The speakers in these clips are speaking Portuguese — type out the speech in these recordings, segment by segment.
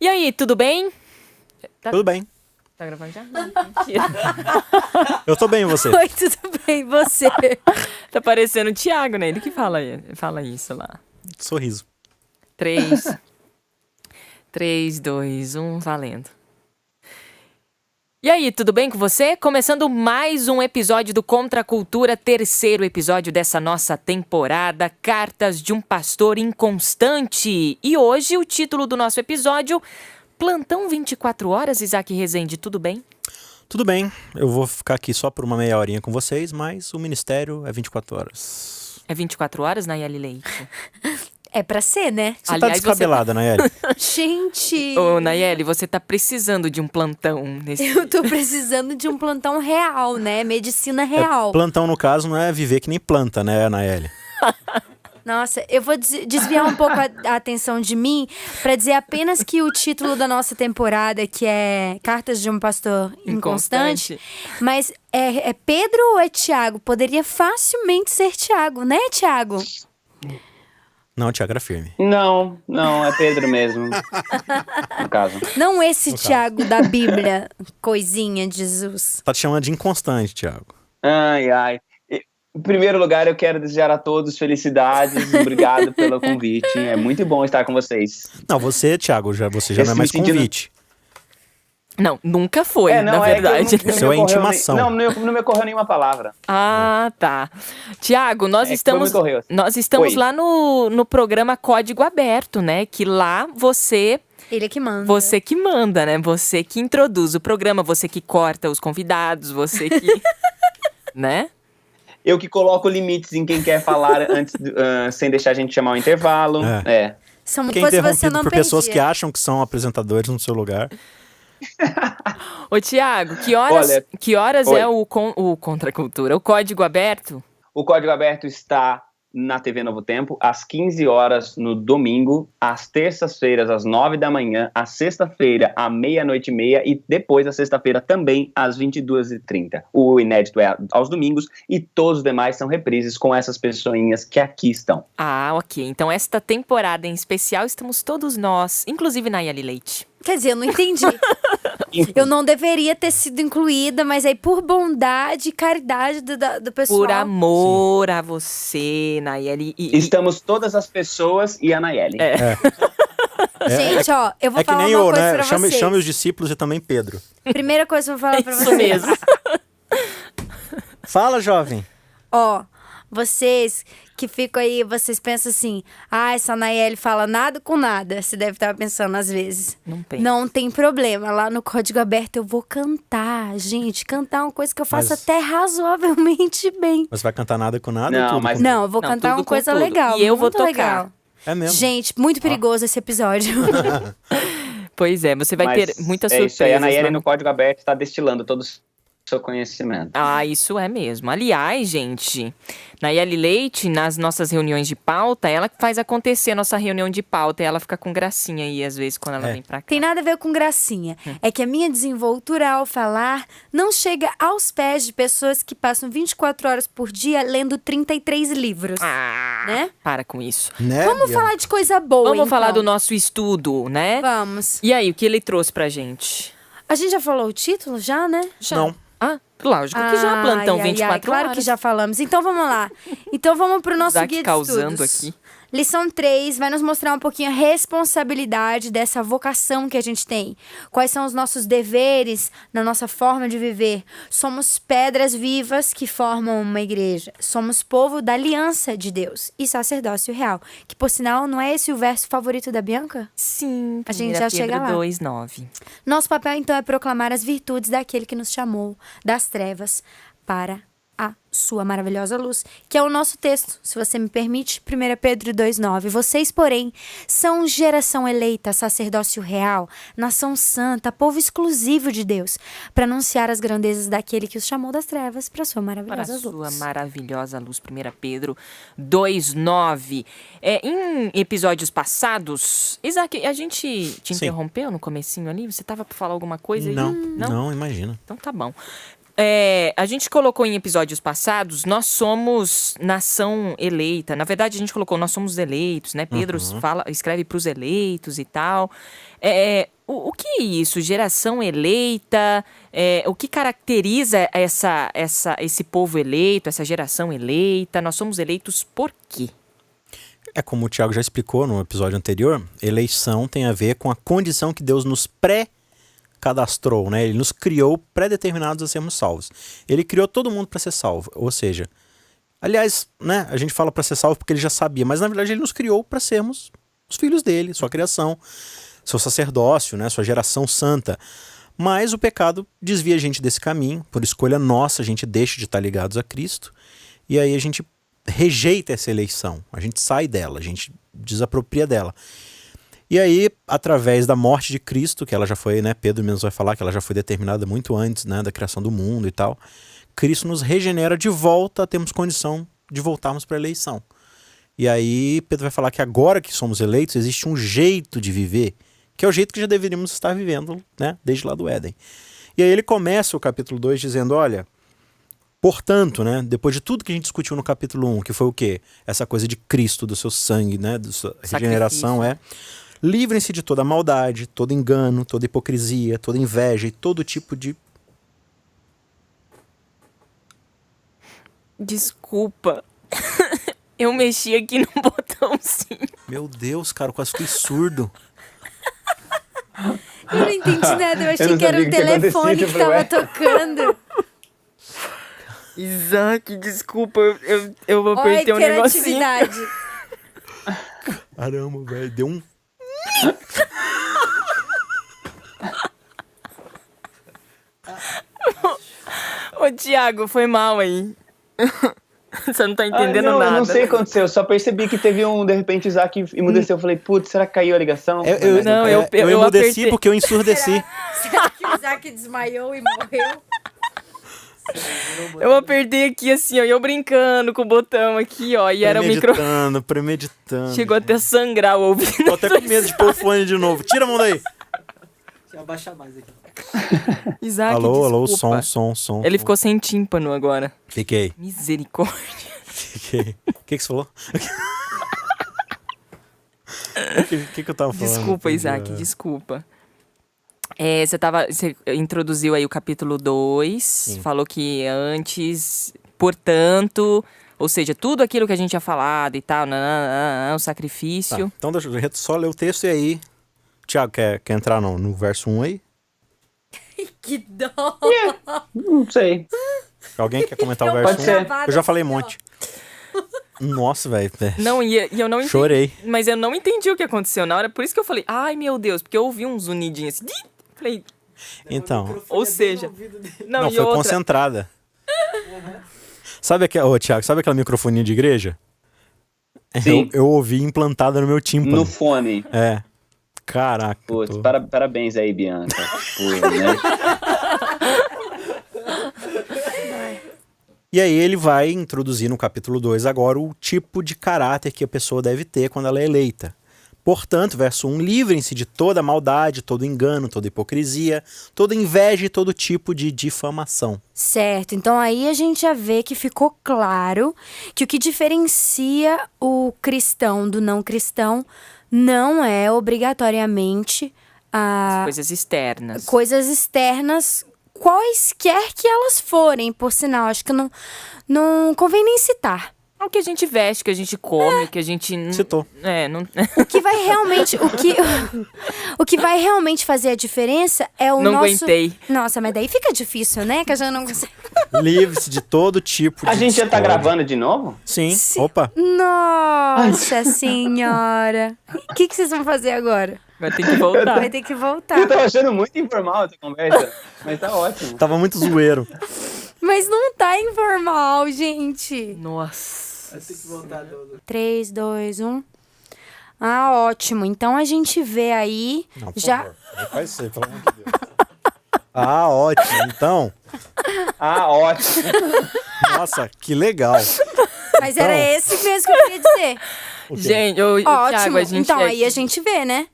E aí, tudo bem? Tudo bem. Tá gravando já? Não, mentira. Eu tô bem, e você? Oi, tudo bem, você? Tá parecendo o Thiago, né? Ele que fala isso lá. Sorriso. 3, 2, 1, valendo. E aí, tudo bem com você? Começando mais um episódio do Contra a Cultura, terceiro episódio dessa nossa temporada, Cartas de um Pastor Inconstante. E hoje o título do nosso episódio, Plantão 24 Horas, Isaac Rezende, tudo bem? Tudo bem. Eu vou ficar aqui só por uma meia horinha com vocês, mas o ministério é 24 horas. É 24 horas, Nayeli Leite? É pra ser, né? Você tá descabelada, Nayeli? Gente! Ô, Nayeli, você tá precisando de um plantão nesse... Eu tô precisando de um plantão real, né? Medicina real. Plantão, no caso, não é viver que nem planta, né, Nayeli? Nossa, eu vou desviar um pouco a atenção de mim pra dizer apenas que o título da nossa temporada, que é Cartas de um Pastor Inconstante, mas é Pedro ou é Tiago? Poderia facilmente ser Tiago, né, Tiago? Não, Tiago era firme. Não, é Pedro mesmo, no caso. Não esse Tiago da Bíblia, coisinha de Jesus. Tá te chamando de inconstante, Tiago. Ai. Em primeiro lugar, eu quero desejar a todos felicidades. Obrigado pelo convite. É muito bom estar com vocês. Não, você, Tiago, você já não é mais convite. Não, nunca foi, na verdade. Isso é intimação. Não me ocorreu nenhuma palavra. Ah, tá. Tiago, nós estamos Oi. lá no programa Código Aberto, né? Que lá Ele é que manda. Você que manda, né? Você que introduz o programa, você que corta os convidados, você que... né? Eu que coloco limites em quem quer falar antes, sem deixar a gente chamar o intervalo. São Quem é coisas que você interrompido não por pessoas perdia. que acham que são apresentadores no seu lugar. Ô, Tiago, que horas Oi. é o Contra a Cultura? O Código Aberto? O Código Aberto está na TV Novo Tempo, às 15 horas no domingo, às terças-feiras, às 9 da manhã, à sexta-feira, à meia-noite e meia, e depois, à sexta-feira, também, às 22h30. O inédito é aos domingos, e todos os demais são reprises com essas pessoinhas que aqui estão. Ah, ok. Então, esta temporada em especial, estamos todos nós, inclusive Nayeli Leite. Quer dizer, eu não entendi. Eu não deveria ter sido incluída, mas aí por bondade e caridade do pessoal. Por amor a você, Nayeli. Estamos todas as pessoas e a Nayeli. Gente, ó, eu vou É que falar nem uma eu, coisa né? pra vocês. Chame os discípulos e também Pedro. Primeira coisa que eu vou falar pra Isso vocês. mesmo. Fala, jovem. Ó, vocês que ficam aí, vocês pensam assim, essa Nayeli fala nada com nada. Você deve estar pensando às vezes. Não tem. Não tem problema. Lá no Código Aberto eu vou cantar. Gente, cantar é uma coisa que eu faço Mas- até razoavelmente bem. Você vai cantar nada com nada? Não, ou tudo mas- com- Não, eu vou Não, cantar tudo uma com coisa tudo. legal. E eu vou muito tocar. legal. É mesmo? Gente, muito perigoso esse episódio. Pois é, você vai Mas ter muitas é surpresas. isso aí, a Nayeli lá no Código Aberto está destilando todo o seu conhecimento. Ah, isso é mesmo. Aliás, gente, Nayeli Leite, nas nossas reuniões de pauta, ela que faz acontecer a nossa reunião de pauta e ela fica com gracinha aí, às vezes, quando ela vem pra cá. Tem nada a ver com gracinha. É que a minha desenvoltura ao falar não chega aos pés de pessoas que passam 24 horas por dia lendo 33 livros. Ah, Né? para com isso. Né? Vamos falar de coisa boa, Vamos então. falar do nosso estudo, né? Vamos. E aí, o que ele trouxe pra gente? A gente já falou o título, já, né? Não. Ah, lógico que já, plantão 24 claro horas. que já falamos. Então vamos lá. Então vamos pro nosso Isaac guia de causando estudos. aqui. Lição 3 vai nos mostrar um pouquinho a responsabilidade dessa vocação que a gente tem. Quais são os nossos deveres na nossa forma de viver. Somos pedras vivas que formam uma igreja. Somos povo da aliança de Deus e sacerdócio real. Que, por sinal, não é esse o verso favorito da Bianca? Sim, A gente 1 já chega Pedro lá. 2:9. Nosso papel, então, é proclamar as virtudes daquele que nos chamou das trevas para a sua maravilhosa luz, que é o nosso texto, se você me permite, 1 Pedro 2,9. Vocês, porém, são geração eleita, sacerdócio real, nação santa, povo exclusivo de Deus, para anunciar as grandezas daquele que os chamou das trevas para a sua Para a maravilhosa sua luz. maravilhosa luz, 1 Pedro 2:9. Em episódios passados, Isaac, a gente te Sim. interrompeu no comecinho ali? Você tava para falar alguma coisa aí? Não, imagina. Então tá bom. a gente colocou em episódios passados, nós somos nação eleita. Na verdade, a gente colocou, nós somos eleitos, né? Pedro escreve para os eleitos e tal. O que é isso? Geração eleita? O que caracteriza esse povo eleito, essa geração eleita? Nós somos eleitos por quê? Como o Tiago já explicou no episódio anterior, eleição tem a ver com a condição que Deus nos pré-cadastrou, né? Ele nos criou pré-determinados a sermos salvos. Ele criou todo mundo para ser salvo, ou seja, aliás, né, a gente fala para ser salvo porque ele já sabia, mas na verdade ele nos criou para sermos os filhos dele, sua criação, seu sacerdócio, né, sua geração santa. Mas o pecado desvia a gente desse caminho, por escolha nossa a gente deixa de estar ligados a Cristo, e aí a gente rejeita essa eleição, a gente sai dela, a gente desapropria dela. E aí, através da morte de Cristo, que ela já foi, né, Pedro mesmo vai falar que ela já foi determinada muito antes, né, da criação do mundo e tal, Cristo nos regenera de volta, temos condição de voltarmos para a eleição. E aí Pedro vai falar que agora que somos eleitos, existe um jeito de viver, que é o jeito que já deveríamos estar vivendo, né, desde lá do Éden. E aí ele começa o capítulo 2 dizendo, olha, portanto, né, depois de tudo que a gente discutiu no capítulo 1, que foi o quê? Essa coisa de Cristo, do seu sangue, né, da sua regeneração, livrem-se de toda maldade, todo engano, toda hipocrisia, toda inveja e todo tipo de... Desculpa. Eu mexi aqui no botãozinho. Meu Deus, cara, eu quase fiquei surdo. Eu não entendi nada, eu achei não que era sabia o o que tinha telefone que acontecido, tava tocando. Isaac, desculpa, eu Olha a apertei um negocinho. hiperatividade. Caramba, velho, deu um... Ô, Thiago, foi mal aí. Você não tá entendendo não, nada. Eu não sei o que aconteceu, só percebi que teve de repente, o Isaac emudeceu. Eu falei, putz, será que caiu a ligação? Eu emudeci porque eu ensurdeci. Será que o Isaac desmaiou e morreu? Eu apertei aqui assim, ó, e eu brincando com o botão aqui, ó, e era o micro... Premeditando. Chegou até a sangrar o ouvido. Tô até com medo de pôr o fone de novo. Tira a mão daí. Deixa eu abaixar mais aqui. Isaac, Alô, desculpa. som. Ele ficou sem tímpano agora. Fiquei. Misericórdia. O que você falou? O que eu tava falando? Desculpa, Isaac, desculpa. Você introduziu aí o capítulo 2, falou que antes, portanto, ou seja, tudo aquilo que a gente tinha falado e tal, o sacrifício. Tá, então deixa eu só ler o texto e aí... Tiago, quer entrar no verso 1 aí? Que dó! Não sei. Alguém quer comentar o Eu verso Pode 1? ser. Eu já falei um assim, ó. monte. Nossa, velho. Não, e eu não entendi. Chorei. Mas eu não entendi o que aconteceu na hora, por isso que eu falei, ai meu Deus, porque eu ouvi um zunidinho assim. Falei, Então, ou seja, não, e foi outra. concentrada. Sabe Thiago, sabe aquela microfonia de igreja? Sim. Eu ouvi implantada no meu tímpano. No fone. Caraca. Putz, parabéns aí, Bianca. Né? E aí ele vai introduzir no capítulo 2 agora o tipo de caráter que a pessoa deve ter quando ela é eleita. Portanto, verso 1, livrem-se de toda maldade, todo engano, toda hipocrisia, toda inveja e todo tipo de difamação. Certo, então aí a gente já vê que ficou claro que o que diferencia o cristão do não cristão não é obrigatoriamente Coisas externas. coisas externas, quaisquer que elas forem, por sinal, acho que não convém nem citar. O que a gente veste, o que a gente come, o que a gente... Citou. Não... O que vai realmente, o que vai realmente fazer a diferença é o Não nosso... aguentei. Nossa, mas daí fica difícil, né? Que a gente não consegue... Livre-se de todo tipo de A gente já tá discórdia. gravando de novo? Sim. Opa. Nossa senhora! O que vocês vão fazer agora? Vai ter que voltar. Vai ter que voltar. Eu tava achando muito informal essa conversa, mas tá ótimo. Tava muito zoeiro. Mas não tá informal, gente. Nossa. Vai ter que voltar do... 3, 2, 1. Ah, ótimo. Então a gente vê aí Não, por já... favor. Não faz isso aí, pelo amor de Deus. Ah, ótimo. Então, Ótimo. nossa, que legal. Mas era esse mesmo que eu queria dizer. O quê? Gente, Thiago, Ótimo. a gente... Então aí a gente vê, né?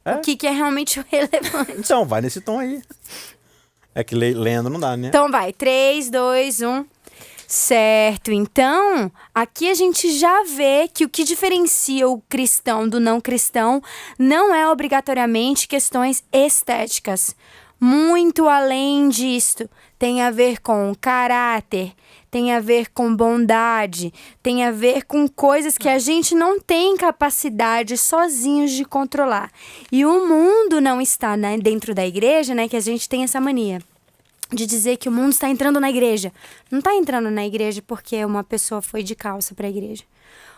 É? O que é realmente relevante. Então, vai nesse tom aí. É que lendo não dá, né? Então vai, 3, 2, 1. Certo, então, aqui a gente já vê que o que diferencia o cristão do não cristão não é obrigatoriamente questões estéticas. Muito além disto, tem a ver com caráter, tem a ver com bondade, tem a ver com coisas que a gente não tem capacidade sozinhos de controlar. E o mundo não está, né, dentro da igreja, né, que a gente tem essa mania de dizer que o mundo está entrando na igreja. Não está entrando na igreja porque uma pessoa foi de calça para a igreja.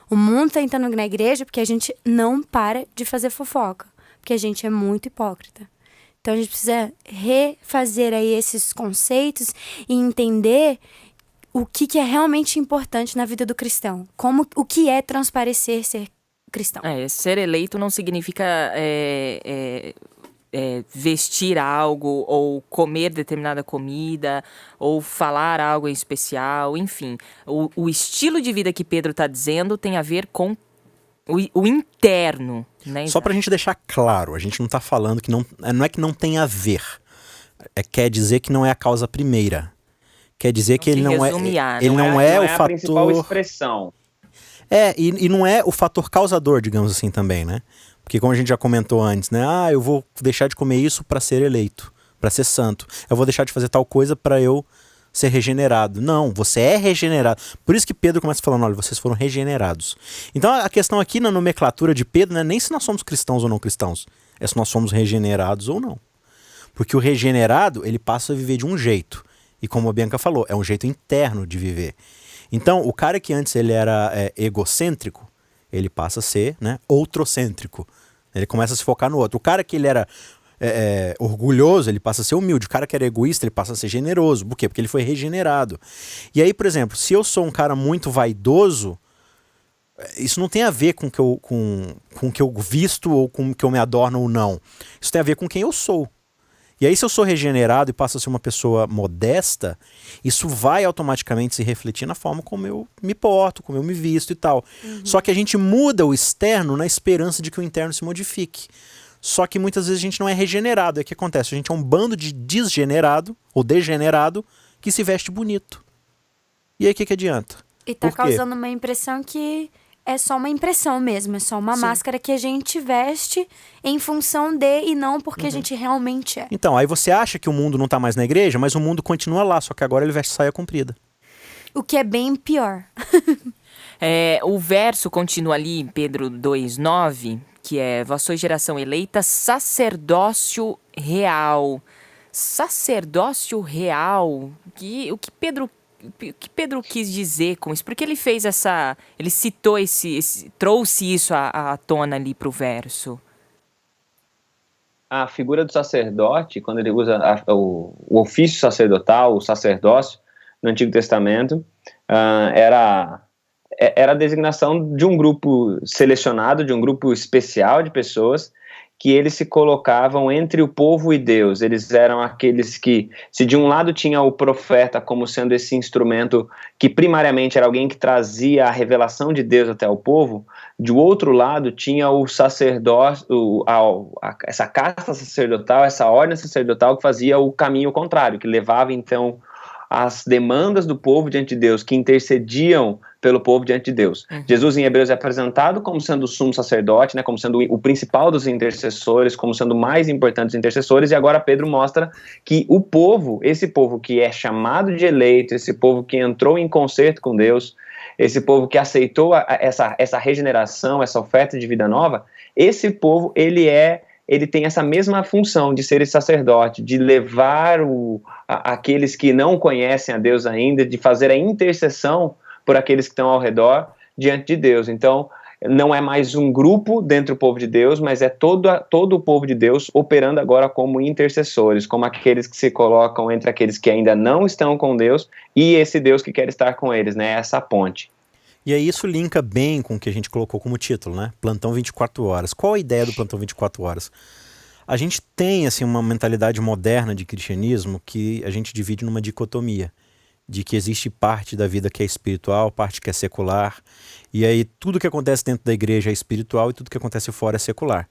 O mundo está entrando na igreja porque a gente não para de fazer fofoca, porque a gente é muito hipócrita. Então a gente precisa refazer aí esses conceitos e entender o que é realmente importante na vida do cristão. O que é transparecer ser cristão. Ser eleito não significa vestir algo, ou comer determinada comida, ou falar algo em especial, enfim. O estilo de vida que Pedro está dizendo tem a ver com o interno, né? Só pra gente deixar claro, a gente não tá falando que não é que não tem a ver. Quer dizer que não é a causa primeira. Quer dizer que ele não é o fator... a principal expressão. E não é o fator causador, digamos assim, também, né? Porque como a gente já comentou antes, né? Eu vou deixar de comer isso para ser eleito, para ser santo. Eu vou deixar de fazer tal coisa para eu ser regenerado. Não, você é regenerado. Por isso que Pedro começa falando, olha, vocês foram regenerados. Então a questão aqui na nomenclatura de Pedro não é nem se nós somos cristãos ou não cristãos, é se nós somos regenerados ou não. Porque o regenerado, ele passa a viver de um jeito. E como a Bianca falou, é um jeito interno de viver. Então, o cara que antes ele era egocêntrico, ele passa a ser, né, outrocêntrico. Ele começa a se focar no outro. O cara que ele era orgulhoso, ele passa a ser humilde. O cara que era egoísta, ele passa a ser generoso. Por quê? Porque ele foi regenerado. E aí, por exemplo, se eu sou um cara muito vaidoso, isso não tem a ver com o que eu visto ou com o que eu me adorno ou não. Isso tem a ver com quem eu sou. E aí, se eu sou regenerado e passo a ser uma pessoa modesta, isso vai automaticamente se refletir na forma como eu me porto, como eu me visto e tal. Só que a gente muda o externo na esperança de que o interno se modifique. Só que muitas vezes a gente não é regenerado. E o que acontece? A gente é um bando de desgenerado ou degenerado que se veste bonito. E aí o que adianta? E tá causando uma impressão que é só uma impressão mesmo, é só uma máscara que a gente veste em função de e não porque a gente realmente é. Então, aí você acha que o mundo não tá mais na igreja, mas o mundo continua lá, só que agora ele veste saia comprida. O que é bem pior. O verso continua ali em Pedro 2,9, que é: vós sois geração eleita, sacerdócio real. Sacerdócio real? O que Pedro quis dizer com isso? Porque ele fez ele citou trouxe isso à tona ali pro verso. A figura do sacerdote, quando ele usa o ofício sacerdotal, o sacerdócio, no Antigo Testamento, era a designação de um grupo selecionado, de um grupo especial de pessoas que eles se colocavam entre o povo e Deus. Eles eram aqueles que, se de um lado tinha o profeta como sendo esse instrumento que primariamente era alguém que trazia a revelação de Deus até o povo, de outro lado tinha o sacerdócio, essa casta sacerdotal, essa ordem sacerdotal que fazia o caminho contrário, que levava então as demandas do povo diante de Deus, que intercediam pelo povo diante de Deus. Jesus em Hebreus é apresentado como sendo o sumo sacerdote, né, como sendo o principal dos intercessores, como sendo o mais importante dos intercessores, e agora Pedro mostra que o povo, esse povo que é chamado de eleito, esse povo que entrou em concerto com Deus, esse povo que aceitou essa regeneração, essa oferta de vida nova, esse povo, ele tem essa mesma função de ser esse sacerdote, de levar aqueles que não conhecem a Deus ainda, de fazer a intercessão por aqueles que estão ao redor diante de Deus. Então, não é mais um grupo dentro do povo de Deus, mas é todo o povo de Deus operando agora como intercessores, como aqueles que se colocam entre aqueles que ainda não estão com Deus e esse Deus que quer estar com eles, né? Essa ponte. E aí isso linka bem com o que a gente colocou como título, né? Plantão 24 horas. Qual a ideia do Plantão 24 horas? A gente tem assim, uma mentalidade moderna de cristianismo que a gente divide numa dicotomia. de que existe parte da vida que é espiritual, parte que é secular. E aí tudo que acontece dentro da igreja é espiritual e tudo que acontece fora é secular.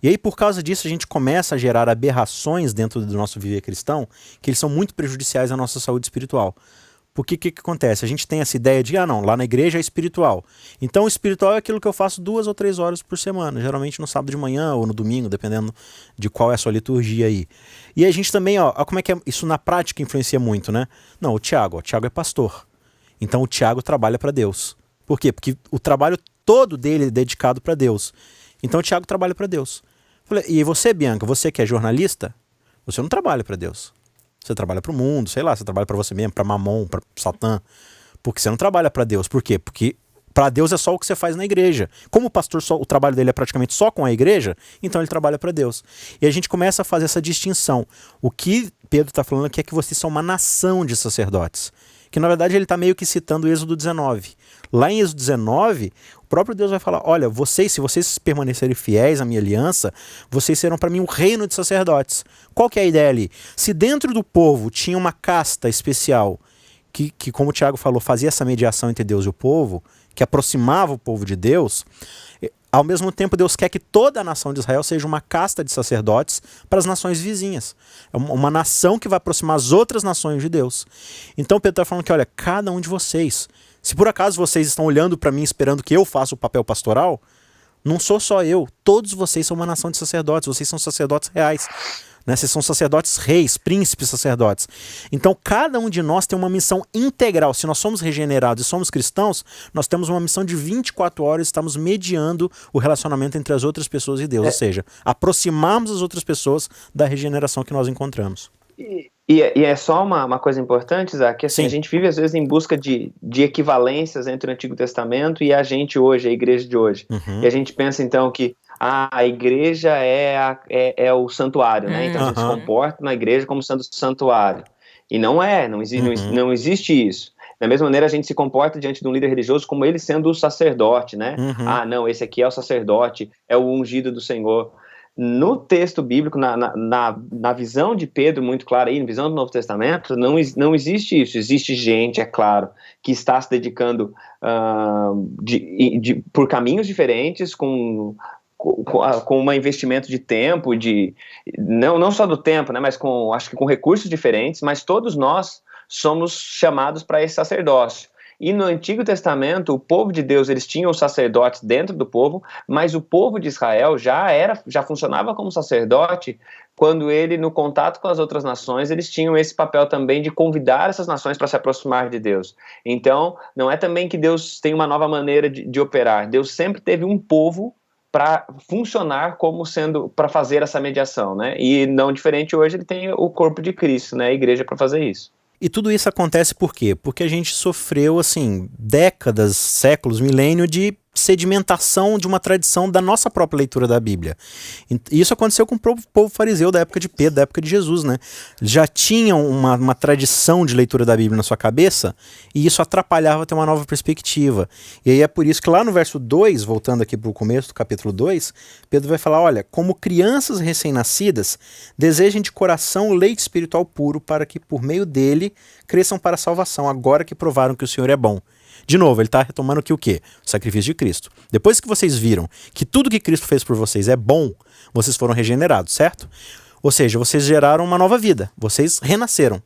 E aí por causa disso a gente começa a gerar aberrações dentro do nosso viver cristão, que eles são muito prejudiciais à nossa saúde espiritual. Porque o que acontece? A gente tem essa ideia de, não, lá na igreja é espiritual. Então o espiritual é aquilo que eu faço 2 ou 3 horas por semana, geralmente no sábado de manhã ou no domingo, dependendo de qual é a sua liturgia aí. E a gente também, ó como é que isso na prática influencia muito, né? Não, o Tiago é pastor. Então o Tiago trabalha para Deus. Por quê? Porque o trabalho todo dele é dedicado para Deus. Então o Tiago trabalha para Deus. Falei, e você, Bianca, você que é jornalista, você não trabalha para Deus. Você trabalha para o mundo, sei lá, você trabalha para você mesmo, para Mamon, para Satã. Porque você não trabalha para Deus. Por quê? Porque para Deus é só o que você faz na igreja. Como o pastor, o trabalho dele é praticamente só com a igreja, então ele trabalha para Deus. E a gente começa a fazer essa distinção. O que Pedro está falando aqui é que vocês são uma nação de sacerdotes. Que na verdade ele está meio que citando o Êxodo 19. Lá em Êxodo 19, o próprio Deus vai falar, olha, se vocês permanecerem fiéis à minha aliança, vocês serão para mim um reino de sacerdotes. Qual que é a ideia ali? Se dentro do povo tinha uma casta especial, que como o Tiago falou, fazia essa mediação entre Deus e o povo, que aproximava o povo de Deus, ao mesmo tempo Deus quer que toda a nação de Israel seja uma casta de sacerdotes para as nações vizinhas. É uma nação que vai aproximar as outras nações de Deus. Então Pedro está falando que, olha, cada um de vocês, se por acaso vocês estão olhando para mim esperando que eu faça o papel pastoral, não sou só eu, todos vocês são uma nação de sacerdotes, vocês são sacerdotes reais. Né? Vocês são sacerdotes reis, príncipes sacerdotes. Então cada um de nós tem uma missão integral. Se nós somos regenerados e somos cristãos, nós temos uma missão de 24 horas, estamos mediando o relacionamento entre as outras pessoas e Deus. Ou seja, aproximarmos as outras pessoas da regeneração que nós encontramos. E é só uma coisa importante, Isaac, que assim, a gente vive às vezes em busca de equivalências entre o Antigo Testamento e a gente hoje, a igreja de hoje. E a gente pensa então que a igreja é o santuário, né? Então a gente se comporta na igreja como sendo santuário. E não existe isso. Da mesma maneira, a gente se comporta diante de um líder religioso como ele sendo o sacerdote, né? Não, esse aqui é o sacerdote, é o ungido do Senhor. No texto bíblico, na visão de Pedro, muito clara aí, na visão do Novo Testamento, não existe isso. Existe gente, é claro, que está se dedicando por caminhos diferentes, com um investimento de tempo, não só do tempo, né, mas acho que com recursos diferentes, mas todos nós somos chamados para esse sacerdócio. E no Antigo Testamento, o povo de Deus, eles tinham sacerdotes dentro do povo, mas o povo de Israel já funcionava como sacerdote quando ele, no contato com as outras nações, eles tinham esse papel também de convidar essas nações para se aproximar de Deus. Então, não é também que Deus tem uma nova maneira de operar. Deus sempre teve um povo para funcionar como sendo, para fazer essa mediação, né? E não diferente hoje, ele tem o corpo de Cristo, né? A igreja para fazer isso. E tudo isso acontece por quê? Porque a gente sofreu, assim, décadas, séculos, milênio de sedimentação de uma tradição da nossa própria leitura da Bíblia. E isso aconteceu com o povo fariseu da época de Pedro, da época de Jesus, né? Eles já tinham uma tradição de leitura da Bíblia na sua cabeça e isso atrapalhava ter uma nova perspectiva. E aí é por isso que lá no verso 2, voltando aqui para o começo do capítulo 2, Pedro vai falar, olha, como crianças recém-nascidas, desejem de coração o leite espiritual puro para que por meio dele cresçam para a salvação, agora que provaram que o Senhor é bom. De novo, ele está retomando aqui o quê? O sacrifício de Cristo. Depois que vocês viram que tudo que Cristo fez por vocês é bom, vocês foram regenerados, certo? Ou seja, vocês geraram uma nova vida, vocês renasceram.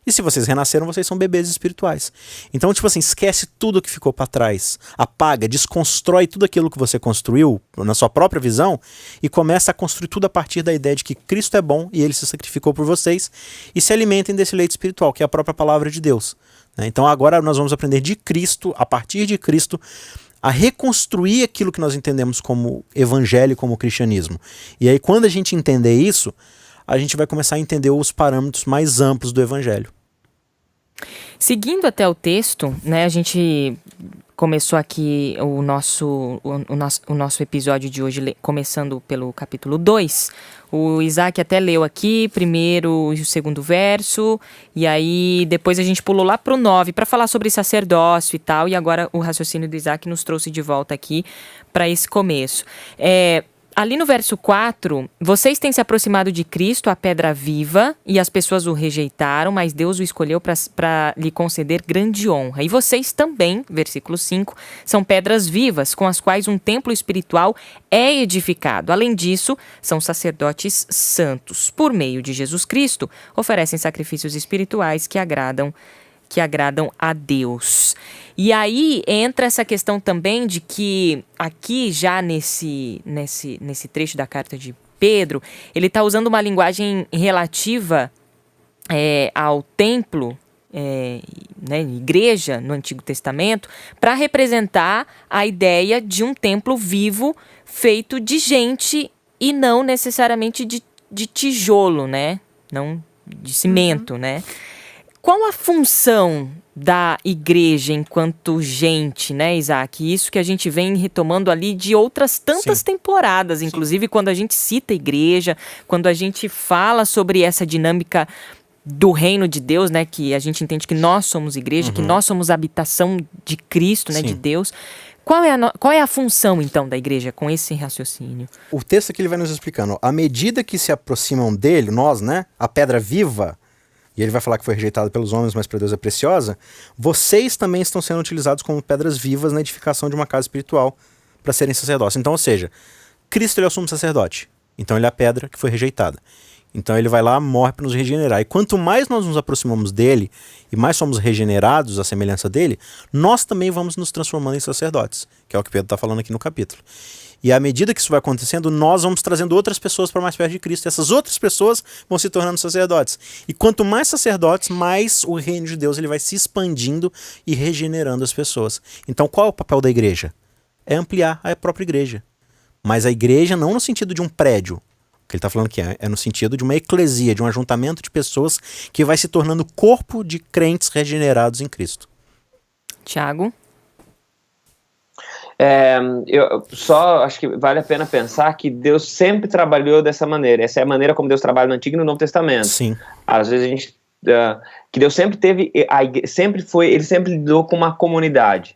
E se vocês renasceram, vocês são bebês espirituais. Então, tipo assim, esquece tudo que ficou para trás, apaga, desconstrói tudo aquilo que você construiu na sua própria visão e começa a construir tudo a partir da ideia de que Cristo é bom e ele se sacrificou por vocês e se alimentem desse leite espiritual, que é a própria palavra de Deus. Então agora nós vamos aprender de Cristo, a partir de Cristo, a reconstruir aquilo que nós entendemos como evangelho, como cristianismo. E aí quando a gente entender isso, a gente vai começar a entender os parâmetros mais amplos do evangelho. Seguindo até o texto, né, a gente começou aqui o nosso episódio de hoje começando pelo capítulo 2. O Isaac até leu aqui primeiro e o segundo verso, e aí depois a gente pulou lá pro 9 para falar sobre sacerdócio e tal, e agora o raciocínio do Isaac nos trouxe de volta aqui para esse começo. ali no verso 4, vocês têm se aproximado de Cristo, a pedra viva, e as pessoas o rejeitaram, mas Deus o escolheu para lhe conceder grande honra. E vocês também, versículo 5, são pedras vivas, com as quais um templo espiritual é edificado. Além disso, são sacerdotes santos. Por meio de Jesus Cristo, oferecem sacrifícios espirituais que agradam a Deus. E aí entra essa questão também de que aqui já nesse trecho da carta de Pedro, ele está usando uma linguagem relativa ao templo, igreja no Antigo Testamento, para representar a ideia de um templo vivo feito de gente e não necessariamente de tijolo, né? Não de cimento, né? Qual a função da igreja enquanto gente, né, Isaac? Isso que a gente vem retomando ali de outras tantas temporadas, inclusive quando a gente cita a igreja, quando a gente fala sobre essa dinâmica do reino de Deus, né, que a gente entende que nós somos igreja, que nós somos a habitação de Cristo, né, de Deus. Qual é a função, então, da igreja com esse raciocínio? O texto aqui ele vai nos explicando. À medida que se aproximam dele, nós, né, a pedra viva, e ele vai falar que foi rejeitado pelos homens, mas para Deus é preciosa, vocês também estão sendo utilizados como pedras vivas na edificação de uma casa espiritual para serem sacerdotes. Então, ou seja, Cristo ele é o sumo sacerdote. Então ele é a pedra que foi rejeitada. Então ele vai lá, morre para nos regenerar. E quanto mais nós nos aproximamos dele e mais somos regenerados à semelhança dele, nós também vamos nos transformando em sacerdotes, que é o que Pedro está falando aqui no capítulo. E à medida que isso vai acontecendo, nós vamos trazendo outras pessoas para mais perto de Cristo. E essas outras pessoas vão se tornando sacerdotes. E quanto mais sacerdotes, mais o reino de Deus ele vai se expandindo e regenerando as pessoas. Então qual é o papel da igreja? É ampliar a própria igreja. Mas a igreja não no sentido de um prédio. O que ele está falando aqui é no sentido de uma eclesia, de um ajuntamento de pessoas que vai se tornando corpo de crentes regenerados em Cristo. Tiago? Eu só acho que vale a pena pensar que Deus sempre trabalhou dessa maneira. Essa é a maneira como Deus trabalha no Antigo e no Novo Testamento. Sim. Às vezes a gente... que Deus sempre teve... Ele sempre lidou com uma comunidade.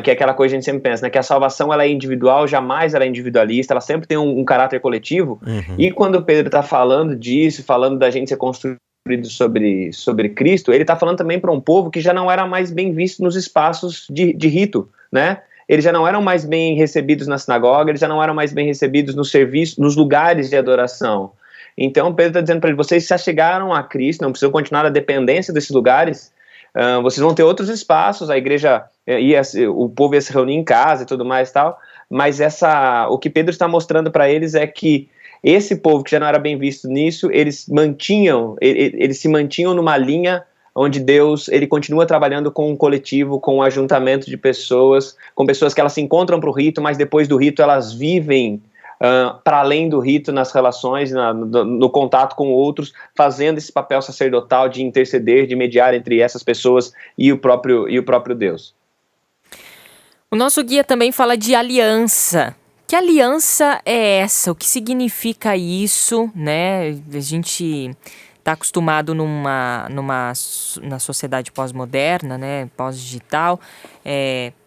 Que é aquela coisa que a gente sempre pensa, né? Que a salvação ela é individual, jamais ela é individualista, ela sempre tem um caráter coletivo. E quando o Pedro está falando disso, falando da gente ser construído sobre Cristo, ele está falando também para um povo que já não era mais bem visto nos espaços de rito, né? Eles já não eram mais bem recebidos na sinagoga, eles já não eram mais bem recebidos no serviço, nos lugares de adoração. Então Pedro está dizendo para eles, vocês se achegaram a Cristo, não precisam continuar na dependência desses lugares, vocês vão ter outros espaços, a igreja, o povo ia se reunir em casa e tudo mais e tal, mas o que Pedro está mostrando para eles é que esse povo que já não era bem visto nisso, eles se mantinham numa linha onde Deus ele continua trabalhando com um coletivo, com um ajuntamento de pessoas, com pessoas que elas se encontram para o rito, mas depois do rito elas vivem para além do rito nas relações, no contato com outros, fazendo esse papel sacerdotal de interceder, de mediar entre essas pessoas e o próprio Deus. O nosso guia também fala de aliança. Que aliança é essa? O que significa isso, né? A gente está acostumado na sociedade pós-moderna, né, pós-digital,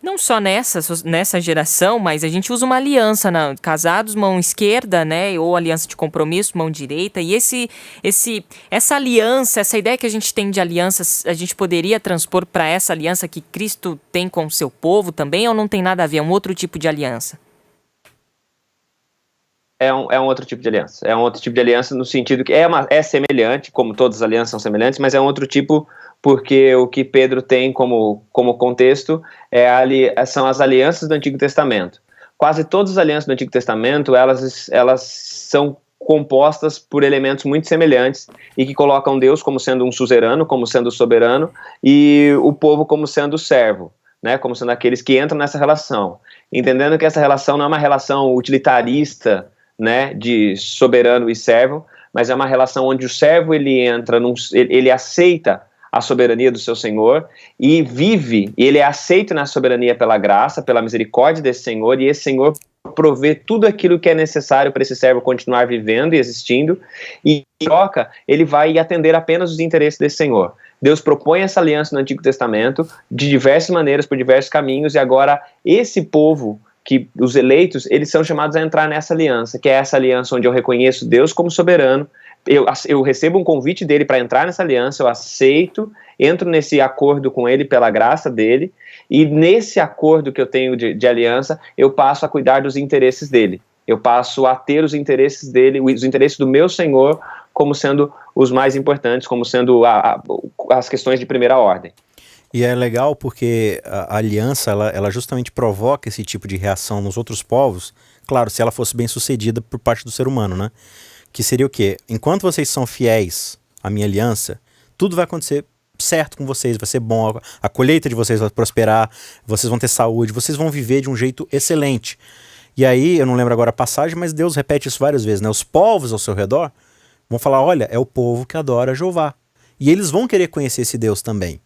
não só nessa geração, mas a gente usa uma aliança, casados, mão esquerda, né, ou aliança de compromisso, mão direita, e essa aliança, essa ideia que a gente tem de alianças, a gente poderia transpor para essa aliança que Cristo tem com o seu povo também, ou não tem nada a ver, é um outro tipo de aliança? É um outro tipo de aliança. É um outro tipo de aliança no sentido que é semelhante, como todas as alianças são semelhantes, mas é um outro tipo porque o que Pedro tem como contexto são as alianças do Antigo Testamento. Quase todas as alianças do Antigo Testamento, elas são compostas por elementos muito semelhantes e que colocam Deus como sendo um suzerano, como sendo soberano, e o povo como sendo servo, né, como sendo aqueles que entram nessa relação. Entendendo que essa relação não é uma relação utilitarista, né, de soberano e servo, mas é uma relação onde o servo ele ele aceita a soberania do seu Senhor e vive, e ele é aceito na soberania pela graça, pela misericórdia desse Senhor, e esse Senhor provê tudo aquilo que é necessário para esse servo continuar vivendo e existindo, e em troca ele vai atender apenas os interesses desse Senhor. Deus propõe essa aliança no Antigo Testamento de diversas maneiras, por diversos caminhos, e agora esse povo que os eleitos, eles são chamados a entrar nessa aliança, que é essa aliança onde eu reconheço Deus como soberano, eu recebo um convite dele para entrar nessa aliança, eu aceito, entro nesse acordo com ele pela graça dele, e nesse acordo que eu tenho de aliança, eu passo a cuidar dos interesses dele. Eu passo a ter os interesses dele, os interesses do meu Senhor, como sendo os mais importantes, como sendo as questões de primeira ordem. E é legal porque a aliança, ela justamente provoca esse tipo de reação nos outros povos, claro, se ela fosse bem sucedida por parte do ser humano, né? Que seria o quê? Enquanto vocês são fiéis à minha aliança, tudo vai acontecer certo com vocês, vai ser bom, a colheita de vocês vai prosperar, vocês vão ter saúde, vocês vão viver de um jeito excelente. E aí, eu não lembro agora a passagem, mas Deus repete isso várias vezes, né? Os povos ao seu redor vão falar, olha, é o povo que adora Jeová. E eles vão querer conhecer esse Deus também.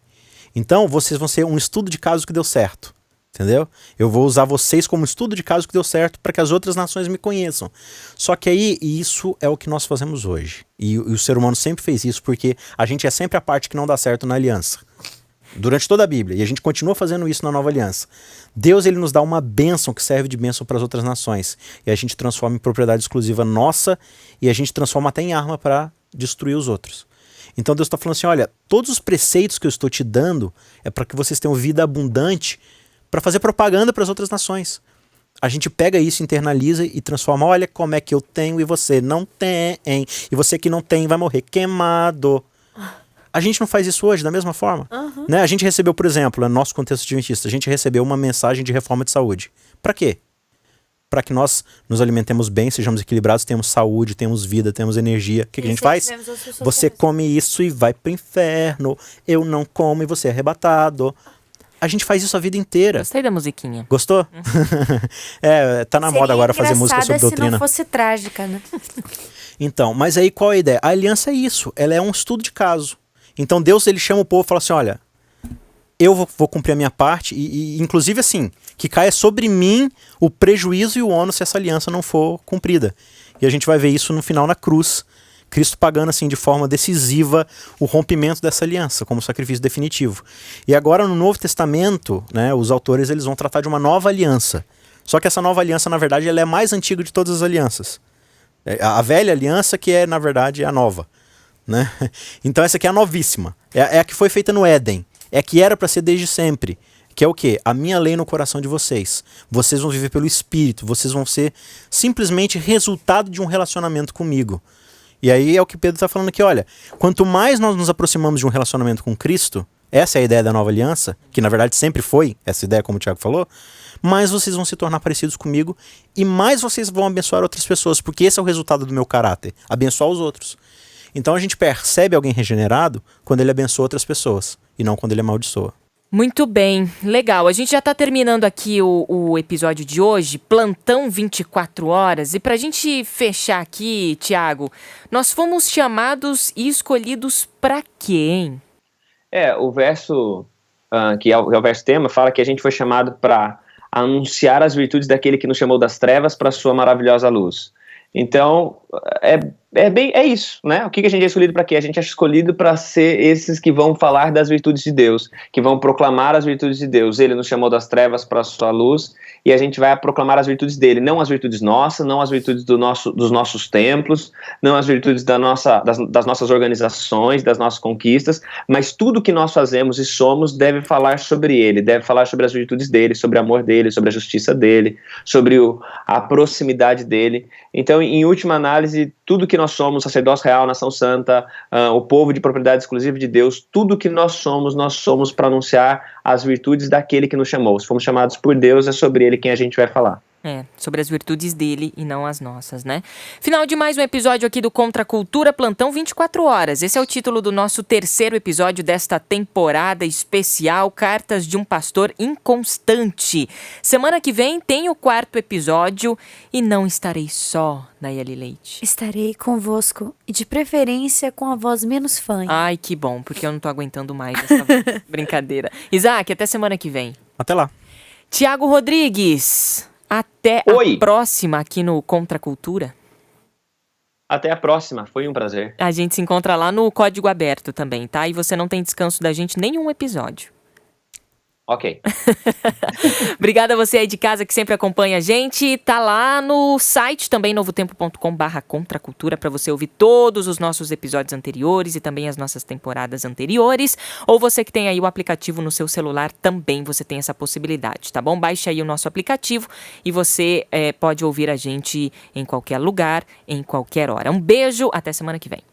Então, vocês vão ser um estudo de caso que deu certo. Entendeu? Eu vou usar vocês como estudo de caso que deu certo para que as outras nações me conheçam. Só que aí, isso é o que nós fazemos hoje. E o ser humano sempre fez isso porque a gente é sempre a parte que não dá certo na aliança. Durante toda a Bíblia. E a gente continua fazendo isso na nova aliança. Deus, ele nos dá uma bênção que serve de bênção para as outras nações. E a gente transforma em propriedade exclusiva nossa e a gente transforma até em arma para destruir os outros. Então Deus está falando assim, olha, todos os preceitos que eu estou te dando é para que vocês tenham vida abundante para fazer propaganda para as outras nações. A gente pega isso, internaliza e transforma, olha como é que eu tenho e você não tem, e você que não tem vai morrer queimado. A gente não faz isso hoje da mesma forma. Né? A gente recebeu, por exemplo, no nosso contexto adventista, a gente recebeu uma mensagem de reforma de saúde. Para quê? Para que nós nos alimentemos bem, sejamos equilibrados, tenhamos saúde, temos vida, temos energia. O que a gente faz? Você come isso e vai pro inferno. Eu não como e você é arrebatado. A gente faz isso a vida inteira. Gostei da musiquinha. Gostou? Tá na moda agora fazer música sobre doutrina. Se não fosse trágica, né? Então, mas aí qual é a ideia? A aliança é isso, ela é um estudo de caso. Então Deus, ele chama o povo e fala assim, olha, eu vou cumprir a minha parte e inclusive assim, que caia sobre mim o prejuízo e o ônus se essa aliança não for cumprida. E a gente vai ver isso no final na cruz, Cristo pagando assim de forma decisiva o rompimento dessa aliança como sacrifício definitivo. E agora no Novo Testamento, né, os autores eles vão tratar de uma nova aliança. Só que essa nova aliança, na verdade, ela é a mais antiga de todas as alianças. A velha aliança que é, na verdade, a nova. Né? Então essa aqui é a novíssima. É a que foi feita no Éden. É a que era para ser desde sempre. Que é o quê? A minha lei no coração de vocês. Vocês vão viver pelo Espírito. Vocês vão ser simplesmente resultado de um relacionamento comigo. E aí é o que Pedro está falando aqui, olha, quanto mais nós nos aproximamos de um relacionamento com Cristo, essa é a ideia da nova aliança, que na verdade sempre foi essa ideia, como o Tiago falou, mais vocês vão se tornar parecidos comigo e mais vocês vão abençoar outras pessoas, porque esse é o resultado do meu caráter, abençoar os outros. Então a gente percebe alguém regenerado quando ele abençoa outras pessoas e não quando ele amaldiçoa. Muito bem, legal. A gente já está terminando aqui o episódio de hoje, Plantão 24 Horas. E para a gente fechar aqui, Tiago, nós fomos chamados e escolhidos para quê, hein? O verso, que é o verso tema, fala que a gente foi chamado para anunciar as virtudes daquele que nos chamou das trevas para a sua maravilhosa luz. Então, é isso, né? O que a gente é escolhido para quê? A gente é escolhido para ser esses que vão falar das virtudes de Deus, que vão proclamar as virtudes de Deus. Ele nos chamou das trevas para a sua luz e a gente vai proclamar as virtudes dele, não as virtudes nossas, não as virtudes dos nossos templos, não as virtudes das nossas organizações, das nossas conquistas, mas tudo que nós fazemos e somos deve falar sobre ele, deve falar sobre as virtudes dele, sobre o amor dele, sobre a justiça dele, sobre a proximidade dele. Então, em última análise, tudo que nós somos, sacerdócio real, nação santa, o povo de propriedade exclusiva de Deus, tudo que nós somos para anunciar as virtudes daquele que nos chamou. Se fomos chamados por Deus, é sobre ele quem a gente vai falar. Sobre as virtudes dele e não as nossas, né? Final de mais um episódio aqui do Contra a Cultura, Plantão 24 Horas. Esse é o título do nosso terceiro episódio desta temporada especial, Cartas de um Pastor Inconstante. Semana que vem tem o quarto episódio e não estarei só, Nayeli Leite. Estarei convosco e de preferência com a voz menos fã. Ai, que bom, porque eu não tô aguentando mais essa brincadeira. Isaac, até semana que vem. Até lá. Tiago Rodrigues, até a próxima aqui no Contra a Cultura. Até a próxima, foi um prazer. A gente se encontra lá no Código Aberto também, tá? E você não tem descanso da gente nenhum episódio. Ok. Obrigada a você aí de casa que sempre acompanha a gente. Tá lá no site também, novotempo.com/contracultura, para você ouvir todos os nossos episódios anteriores e também as nossas temporadas anteriores. Ou você que tem aí o aplicativo no seu celular, também você tem essa possibilidade, tá bom? Baixe aí o nosso aplicativo e você pode ouvir a gente em qualquer lugar, em qualquer hora. Um beijo, até semana que vem.